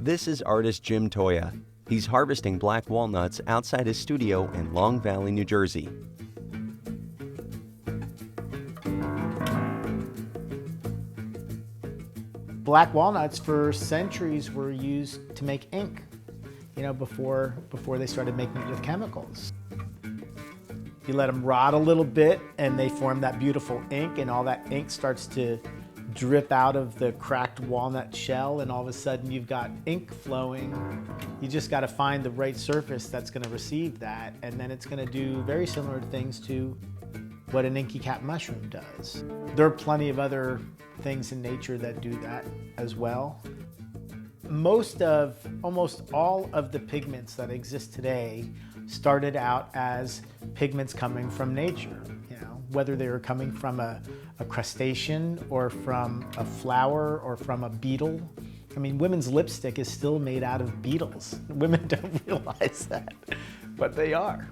This is artist Jim Toia. He's harvesting black walnuts outside his studio in Long Valley, New Jersey. Black walnuts for centuries were used to make ink, before they started making it with chemicals. You let them rot a little bit and they form that beautiful ink, and all that ink starts to drip out of the cracked walnut shell, and all of a sudden you've got ink flowing. You just got to find the right surface that's going to receive that, and then it's going to do very similar things to what an inky cap mushroom does. There are plenty of other things in nature that do that as well. Almost all of the pigments that exist today started out as pigments coming from nature. Whether they were coming from a crustacean or from a flower or from a beetle. I mean, women's lipstick is still made out of beetles. Women don't realize that, but they are.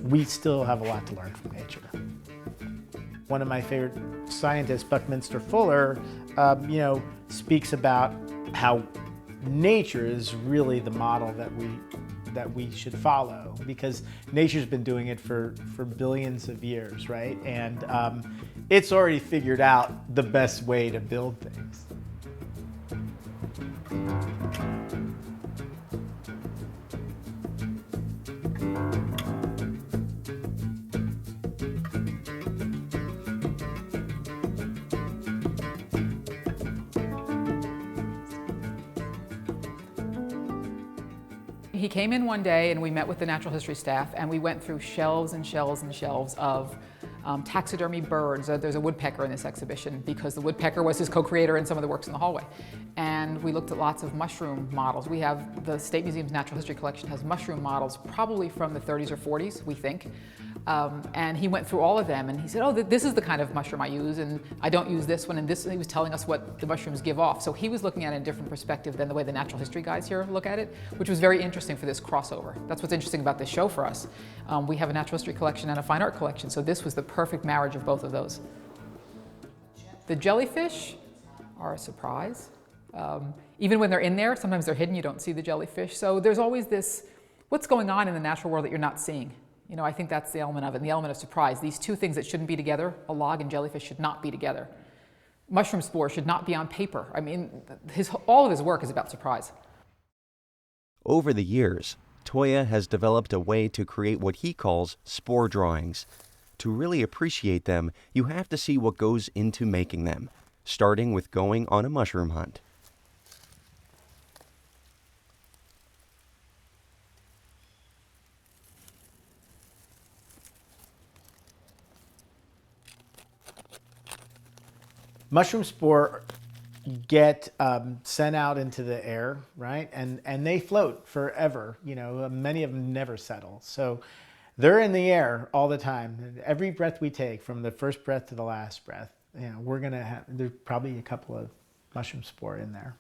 We still have a lot to learn from nature. One of my favorite scientists, Buckminster Fuller, speaks about how nature is really the model that we should follow, because nature's been doing it for billions of years, right? And it's already figured out the best way to build things. He came in one day and we met with the natural history staff, and we went through shelves and shelves and shelves of taxidermy birds. There's a woodpecker in this exhibition because the woodpecker was his co-creator in some of the works in the hallway. And we looked at lots of mushroom models. We have, the State Museum's Natural History Collection has mushroom models probably from the 30s or 40s, we think. And he went through all of them and he said, oh, this is the kind of mushroom I use, and I don't use this one, and this, and he was telling us what the mushrooms give off. So he was looking at it in a different perspective than the way the natural history guys here look at it, which was very interesting for this crossover. That's what's interesting about this show for us. We have a natural history collection and a fine art collection, so this was the perfect marriage of both of those. The jellyfish are a surprise. Even when they're in there, sometimes they're hidden, you don't see the jellyfish. So there's always this, what's going on in the natural world that you're not seeing? I think that's the element of it, and the element of surprise. These two things that shouldn't be together, a log and jellyfish, should not be together. Mushroom spores should not be on paper. I mean, all of his work is about surprise. Over the years, Toia has developed a way to create what he calls spore drawings. To really appreciate them, you have to see what goes into making them, starting with going on a mushroom hunt. Mushroom spore get sent out into the air, right? And they float forever. Many of them never settle. So they're in the air all the time. Every breath we take, from the first breath to the last breath, there's probably a couple of mushroom spore in there.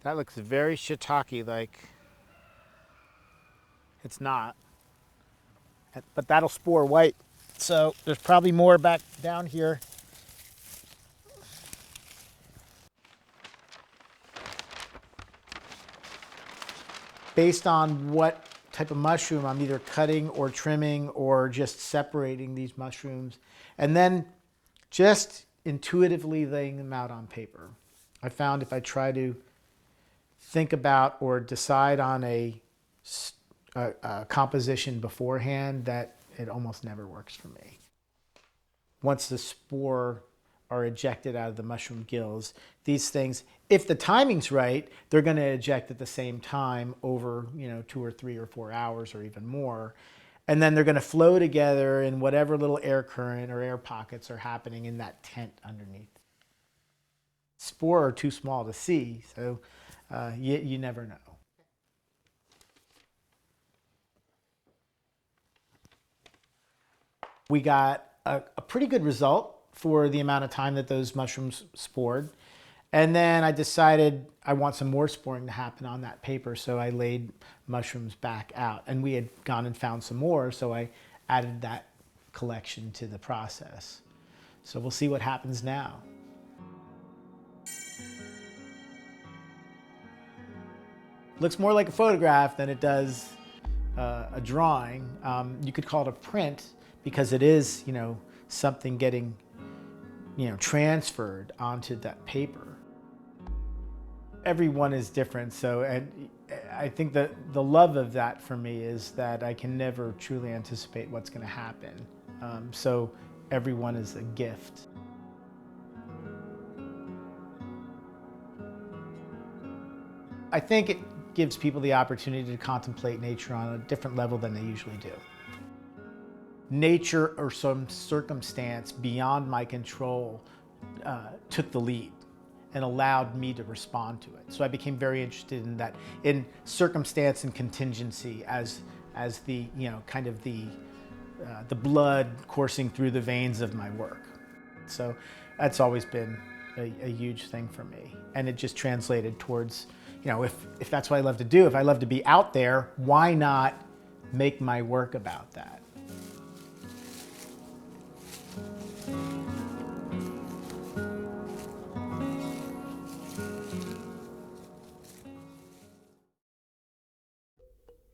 That looks very shiitake-like. It's not, but that'll spore white. So there's probably more back down here. Based on what type of mushroom I'm either cutting or trimming or just separating these mushrooms, and then just intuitively laying them out on paper. I found if I try to think about or decide on a composition beforehand, that it almost never works for me. Once the spore are ejected out of the mushroom gills, these things, if the timing's right, they're going to eject at the same time over 2 or 3 or 4 hours or even more. And then they're going to flow together in whatever little air current or air pockets are happening in that tent underneath. Spore are too small to see, so you never know. We got a pretty good result for the amount of time that those mushrooms spored. And then I decided I want some more sporing to happen on that paper, so I laid mushrooms back out. And we had gone and found some more, so I added that collection to the process. So we'll see what happens now. Looks more like a photograph than it does a drawing. You could call it a print because it is, something getting, transferred onto that paper. Everyone is different, and I think that the love of that for me is that I can never truly anticipate what's going to happen. So everyone is a gift. I think it gives people the opportunity to contemplate nature on a different level than they usually do. Nature or some circumstance beyond my control took the lead and allowed me to respond to it. So I became very interested in that, in circumstance and contingency as the, kind of the blood coursing through the veins of my work. So that's always been a huge thing for me. And it just translated towards, if that's what I love to do, if I love to be out there, why not make my work about that?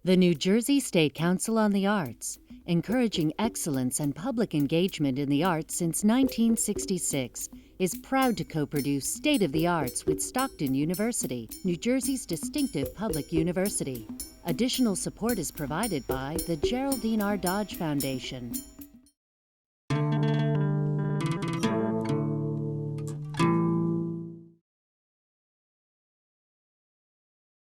The New Jersey State Council on the Arts, encouraging excellence and public engagement in the arts since 1966, is proud to co-produce State of the Arts with Stockton University, New Jersey's distinctive public university. Additional support is provided by the Geraldine R. Dodge Foundation.